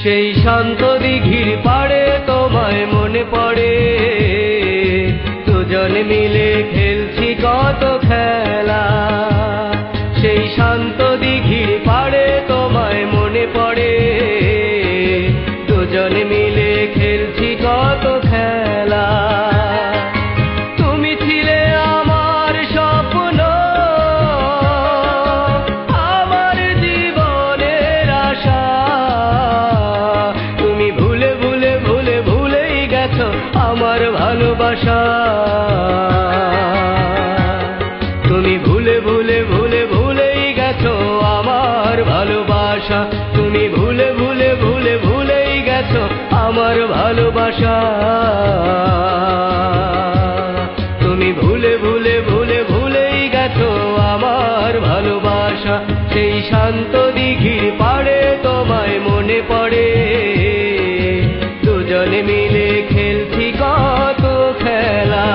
সেই শান্ত দিঘির পাড়ে তোমায় মনে পড়ে, দুজন মিলে খেলছি কত খেলা। সেই শান্ত দিঘির পাড়ে তোমায় মনে পড়ে, দুজন মিলে খেলছি কত খেলা। তুমি ছিলে আমার স্বপ্ন, আমার জীবনের আশা। তুমি ভুলে ভুলে ভুলে ভুলেই গেছো আমার ভালোবাসা। তুমি ভুলে ভুলে ভুলে ভুলেই গেছো আমার ভালোবাসা। তুমি ভুলে ভুলে ভুলে ভুলেই গেছো আমার ভালোবাসা। তুমি ভুলে ভুলে ভুলে ভুলেই গেছো আমার ভালোবাসা। সেই শান্ত দিঘির পাড়ে তোমায় মনে পড়ে, দুজনে মিলে খেলছি কত খেলা।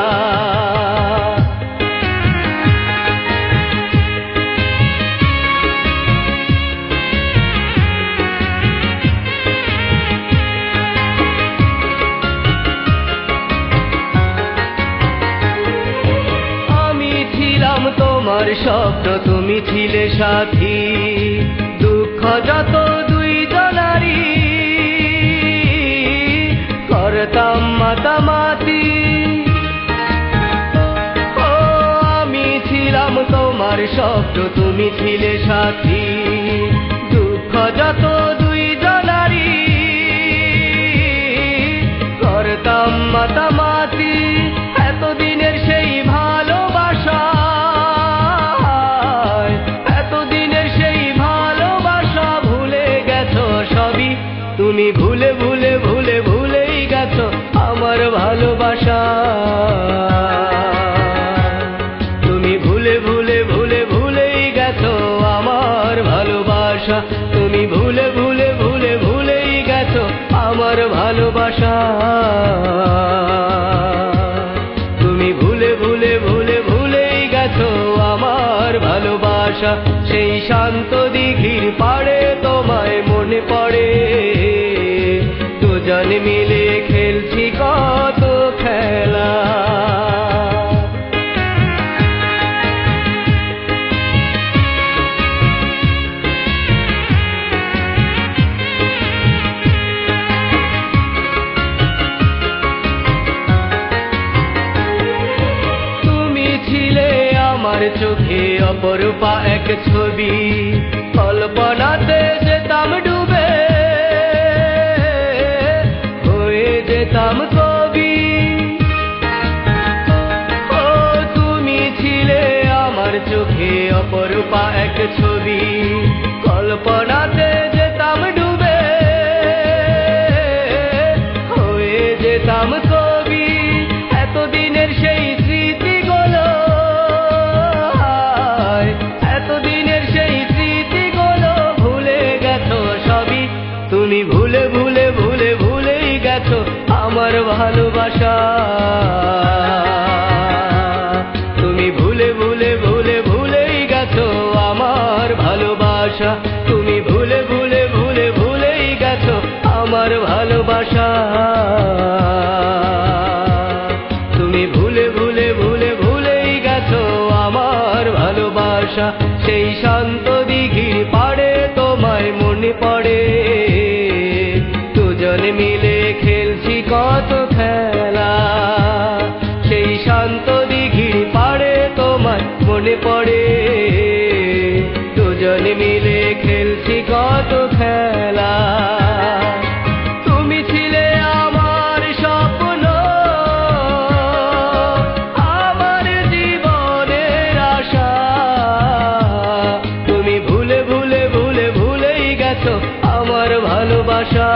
তোমার স্বপ্ন তুমি ছিলে সাথী, দুঃখ যত দুইজনারই করতাম মাতামাতি। ও আমি ছিলাম তোমার স্বপ্ন তুমি ছিলে সাথী, দুঃখ যত দুইজনারই করতাম মাতামাতি। এতদিনের সেই ভালোবাসা, তুমি ভুলে ভুলে ভুলে ভুলেই গেছো আমার ভালোবাসা। তুমি ভুলে ভুলে ভুলে ভুলেই গেছো আমার ভালোবাসা। তুমি ভুলে ভুলে ভুলে ভুলেই গেছো আমার ভালোবাসা। তুমি ভুলে ভুলে ভুলে ভুলেই গেছো আমার ভালোবাসা। সেই শান্ত দিঘির পাড়ে তোমায় মনে পড়ে, দুজন মিলে খেলছি কত খেলা। তুমি ছিলে আমার চোখে অপরূপা এক ছবি, কল্পনাতে যেতাম ডুবে, হয়ে যেতাম কবি। ও তুমি ছিলে আমার চোখে অপরূপা এক ছবি, কল্পনাতে যেতাম ডুবে, হয়ে যেতাম কবি। এতদিনের সেই স্মৃতিগুলো, এতদিনের সেই স্মৃতিগুলো ভুলে গেছো সবই। তুমি ভুলে ভুলে ভুলে ভুলেই গেছো আমার ভালোবাসা। তুমি ভুলে ভুলে ভুলে ভুলেই গেছো আমার ভালোবাসা। তুমি ভুলে ভুলে ভুলে ভুলেই গেছো আমার ভালোবাসা। তুমি ভুলে ভুলে ভুলে ভুলেই গেছো আমার ভালোবাসা। সেই শান্ত দিঘির পাড়ে তোমায় মনে পড়ে, দুজন মিলে খেলছি কত খেলা। সেই শান্ত দিঘির পাড়ে তোমায় মনে পড়ে, দুজন মিলে খেলছি কত খেলা। তুমি ছিলে আমার স্বপ্ন, আমার জীবনের আশা। তুমি ভুলে ভুলে ভুলে ভুলেই গেছো আমার ভালোবাসা।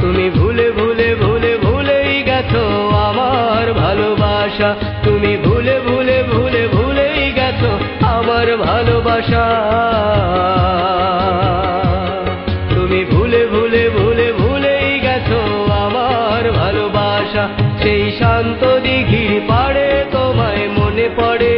তুমি ভুলে ভুলে ভুলে ভুলেই গেছো আমার ভালোবাসা। তুমি ভুলে ভুলে ভুলে ভুলেই গেছো আমার ভালোবাসা। তুমি ভুলে ভুলে ভুলে ভুলেই গেছো আমার ভালোবাসা। সেই শান্ত দিঘির পাড়ে তোমায় মনে পড়ে।